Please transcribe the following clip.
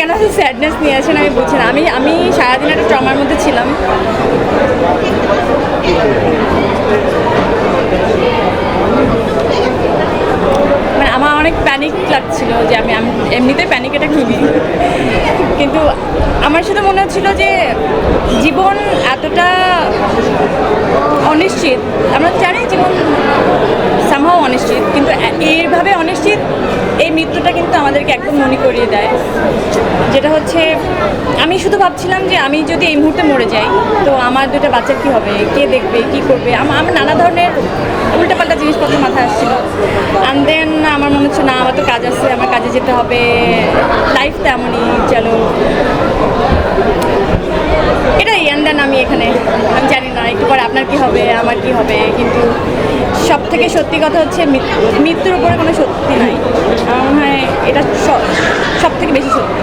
কেন স্যাডনেস নিয়ে আসেন আমি বুঝছি না। আমি সারাদিন একটা ট্রমার মধ্যে ছিলাম। মানে আমার অনেক প্যানিক লাগছিল যে আমি এমনিতে প্যানিক এটা খুবই, কিন্তু আমার সাথে মনে হচ্ছিল যে জীবন এতটা অনিশ্চিত। আমরা জানি জীবন সামহাও অনিশ্চিত, কিন্তু এইভাবে অনিশ্চিত এই মৃত্যুটা কিন্তু আমাদেরকে একদম মনে করিয়ে দেয়। যেটা হচ্ছে আমি শুধু ভাবছিলাম যে আমি যদি এই মুহূর্তে মরে যাই তো আমার দুটো বাচ্চা কী হবে, কে দেখবে, কী করবে, আমার নানা ধরনের উল্টাপাল্টা জিনিসপত্র মাথায় আসছিলো। অ্যান্ড দেন আমার মনে হচ্ছে না, আমার তো কাজ আছে, আমার কাজে যেতে হবে, লাইফ তেমনই, চলো এটাই। অ্যান্ড দেন আমি এখানে, আমি জানি না একটু পরে আপনার কী হবে, আমার কী হবে, কিন্তু সব থেকে সত্যি কথা হচ্ছে মৃত্যুর উপরে কোনো সত্যি নাই। আমার মনে হয় এটা সব থেকে বেশি সত্যি।